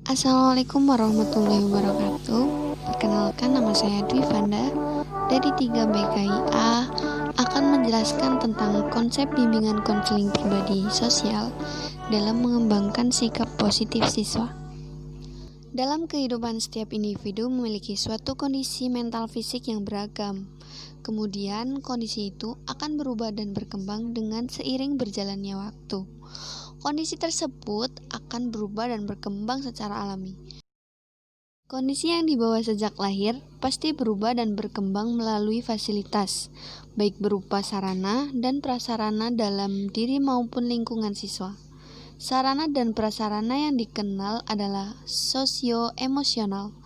Assalamualaikum warahmatullahi wabarakatuh. Perkenalkan, nama saya Dwi Vanda dari 3 BKIA akan menjelaskan tentang konsep bimbingan konseling pribadi sosial dalam mengembangkan sikap positif siswa. Dalam kehidupan, setiap individu memiliki suatu kondisi mental fisik yang beragam. Kemudian kondisi itu akan berubah dan berkembang dengan seiring berjalannya waktu. Kondisi tersebut akan berubah dan berkembang secara alami. Kondisi yang dibawa sejak lahir pasti berubah dan berkembang melalui fasilitas, baik berupa sarana dan prasarana dalam diri maupun lingkungan siswa. Sarana dan prasarana yang dikenal adalah sosio-emosional,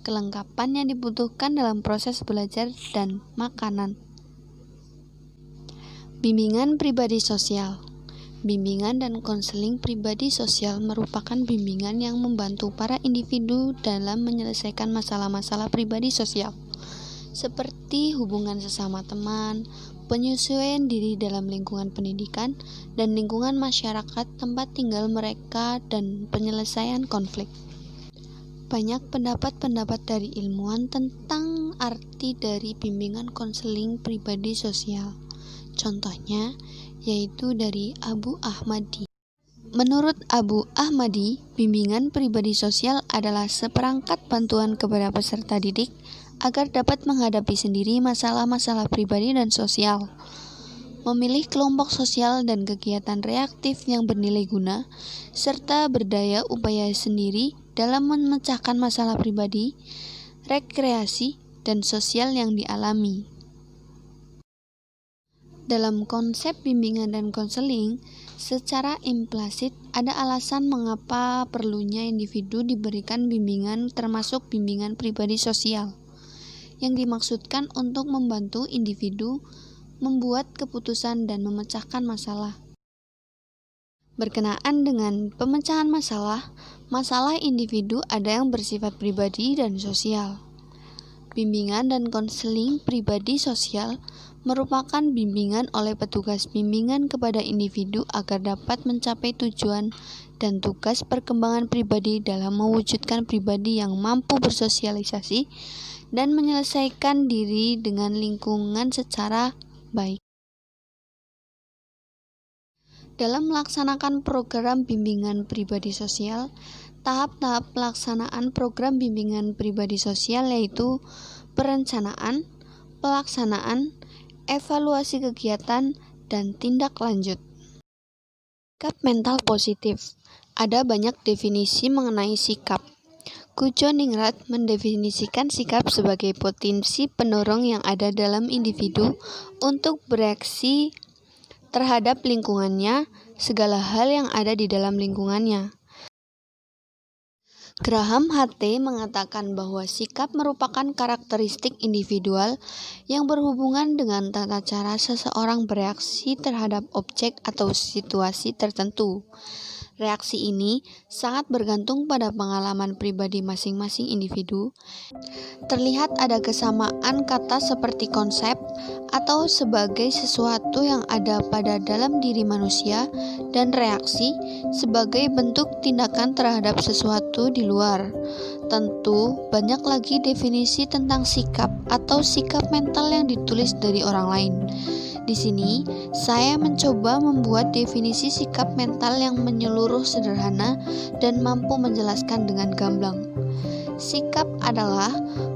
kelengkapan yang dibutuhkan dalam proses belajar dan makanan. Bimbingan pribadi sosial. Bimbingan dan konseling pribadi sosial merupakan bimbingan yang membantu para individu dalam menyelesaikan masalah-masalah pribadi sosial, seperti hubungan sesama teman, penyesuaian diri dalam lingkungan pendidikan, dan lingkungan masyarakat tempat tinggal mereka, dan penyelesaian konflik. Banyak pendapat-pendapat dari ilmuwan tentang arti dari bimbingan konseling pribadi sosial. Contohnya, yaitu dari Abu Ahmadi. Menurut Abu Ahmadi, bimbingan pribadi sosial adalah seperangkat bantuan kepada peserta didik agar dapat menghadapi sendiri masalah-masalah pribadi dan sosial, memilih kelompok sosial dan kegiatan reaktif yang bernilai guna, serta berdaya upaya sendiri dalam memecahkan masalah pribadi, rekreasi, dan sosial yang dialami. Dalam konsep bimbingan dan konseling, secara implisit ada alasan mengapa perlunya individu diberikan bimbingan, termasuk bimbingan pribadi sosial, yang dimaksudkan untuk membantu individu membuat keputusan dan memecahkan masalah. Berkenaan dengan pemecahan masalah, masalah individu ada yang bersifat pribadi dan sosial. Bimbingan dan konseling pribadi sosial merupakan bimbingan oleh petugas bimbingan kepada individu agar dapat mencapai tujuan dan tugas perkembangan pribadi dalam mewujudkan pribadi yang mampu bersosialisasi dan menyelesaikan diri dengan lingkungan secara baik. Dalam melaksanakan program bimbingan pribadi sosial, tahap-tahap pelaksanaan program bimbingan pribadi sosial yaitu perencanaan, pelaksanaan, evaluasi kegiatan, dan tindak lanjut. Sikap mental positif. Ada banyak definisi mengenai sikap. Gujjoningrat mendefinisikan sikap sebagai potensi pendorong yang ada dalam individu untuk bereaksi terhadap lingkungannya, segala hal yang ada di dalam lingkungannya. Graham HT mengatakan bahwa sikap merupakan karakteristik individual yang berhubungan dengan tata cara seseorang bereaksi terhadap objek atau situasi tertentu. Reaksi ini sangat bergantung pada pengalaman pribadi masing-masing individu. Terlihat ada kesamaan kata seperti konsep atau sebagai sesuatu yang ada pada dalam diri manusia dan reaksi sebagai bentuk tindakan terhadap sesuatu di luar. Tentu banyak lagi definisi tentang sikap atau sikap mental yang ditulis dari orang lain. Di sini, saya mencoba membuat definisi sikap mental yang menyeluruh, sederhana, dan mampu menjelaskan dengan gamblang. Sikap adalah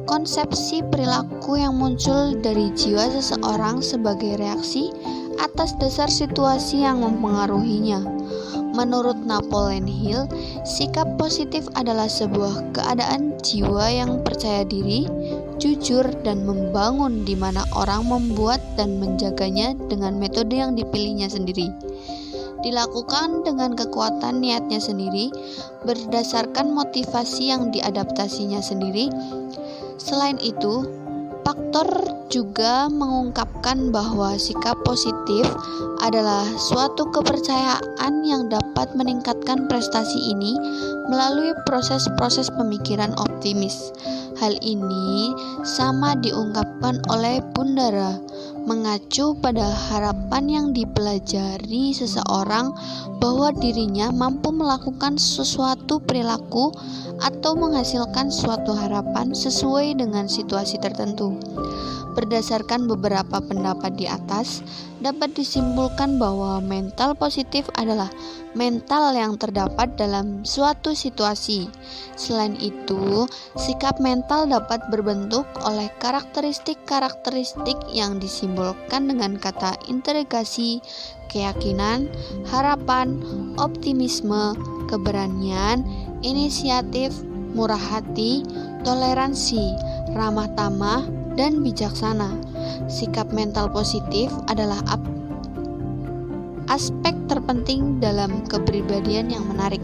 konsepsi perilaku yang muncul dari jiwa seseorang sebagai reaksi atas dasar situasi yang mempengaruhinya. Menurut Napoleon Hill, sikap positif adalah sebuah keadaan jiwa yang percaya diri, jujur, dan membangun di mana orang membuat dan menjaganya dengan metode yang dipilihnya sendiri. Dilakukan dengan kekuatan niatnya sendiri, berdasarkan motivasi yang diadaptasinya sendiri. Selain itu, faktor juga mengungkapkan bahwa sikap positif adalah suatu kepercayaan yang dapat meningkatkan prestasi ini melalui proses-proses pemikiran optimis. Hal ini sama diungkapkan oleh Bundara, mengacu pada harapan yang dipelajari seseorang bahwa dirinya mampu melakukan sesuatu perilaku atau menghasilkan suatu harapan sesuai dengan situasi tertentu. Berdasarkan beberapa pendapat di atas, dapat disimpulkan bahwa mental positif adalah mental yang terdapat dalam suatu situasi. Selain itu, sikap mental dapat berbentuk oleh karakteristik-karakteristik yang disimbolkan dengan kata integrasi, keyakinan, harapan, optimisme, keberanian, inisiatif, murah hati, toleransi, ramah tamah, dan bijaksana. Sikap mental positif adalah aspek terpenting dalam kepribadian yang menarik.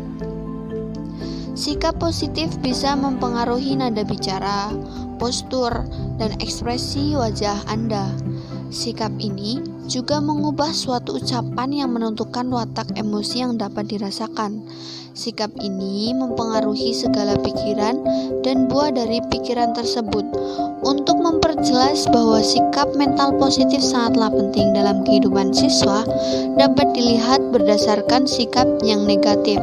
Sikap positif bisa mempengaruhi nada bicara, postur, dan ekspresi wajah Anda. Sikap ini juga mengubah suatu ucapan yang menentukan watak emosi yang dapat dirasakan. Sikap ini mempengaruhi segala pikiran dan buah dari pikiran tersebut. Untuk memperjelas bahwa sikap mental positif sangatlah penting dalam kehidupan siswa, dapat dilihat berdasarkan sikap yang negatif.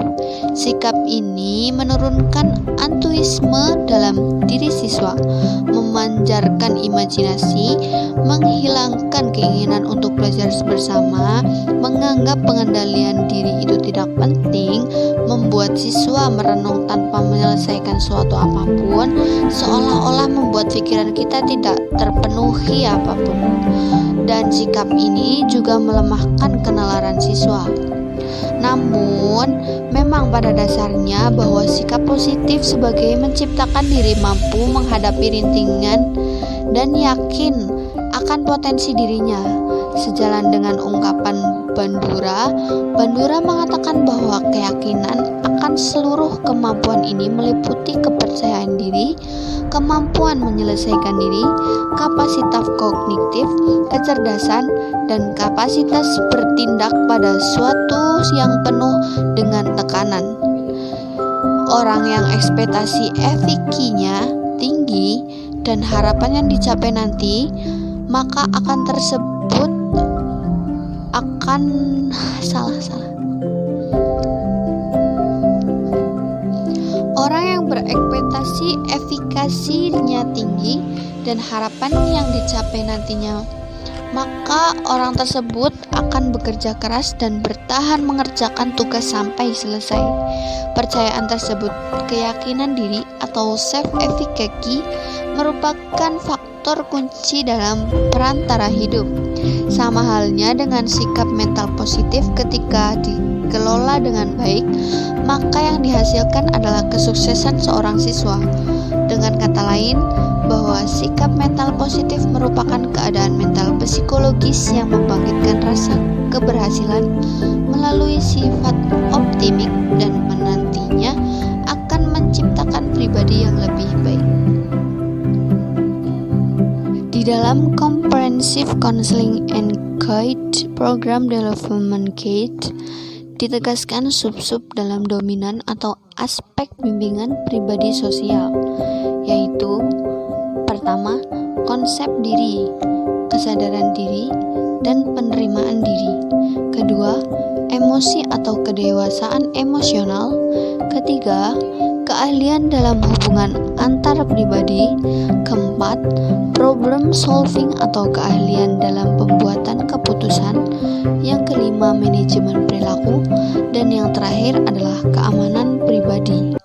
Sikap ini menurunkan antusiasme dalam diri siswa, memanjarkan imajinasi, menghilangkan keinginan untuk belajar bersama, menganggap pengendalian diri itu tidak penting, membuat siswa merenung tanpa menyelesaikan suatu apapun, seolah-olah membuat pikiran kita tidak terpenuhi apapun. Dan sikap ini juga melemahkan kenalaran siswa. Namun, memang pada dasarnya bahwa sikap positif sebagai menciptakan diri mampu menghadapi rintangan dan yakin akan potensi dirinya. Sejalan dengan ungkapan Bandura mengatakan bahwa keyakinan akan seluruh kemampuan ini meliputi kepercayaan diri, kemampuan menyelesaikan diri, kapasitas kognitif, kecerdasan, dan kapasitas bertindak pada suatu yang penuh dengan tekanan. Orang yang ekspektasi efikinya tinggi dan harapan yang dicapai nanti, maka akan Orang yang berekspektasi efikasinya tinggi dan harapan yang dicapai nantinya, maka orang tersebut akan bekerja keras dan bertahan mengerjakan tugas sampai selesai. Percayaan tersebut, keyakinan diri atau self-efficacy, merupakan faktor kunci dalam perantara hidup. Sama halnya dengan sikap mental positif, ketika dikelola dengan baik, maka yang dihasilkan adalah kesuksesan seorang siswa. Dengan kata lain, bahwa sikap mental positif merupakan keadaan mental psikologis yang membangkitkan rasa keberhasilan melalui sifat optimik dan menantinya akan menciptakan pribadi yang lebih baik. Di dalam Comprehensive Counseling and Guide Program Development Guide ditegaskan sub-sub dalam dominan atau aspek bimbingan pribadi sosial, yaitu pertama, konsep diri, kesadaran diri, dan penerimaan diri. Kedua, emosi atau kedewasaan emosional. Ketiga, keahlian dalam hubungan antar pribadi. Keempat, problem solving atau keahlian dalam pembuatan keputusan. Yang kelima, manajemen perilaku. Dan yang terakhir adalah keamanan pribadi.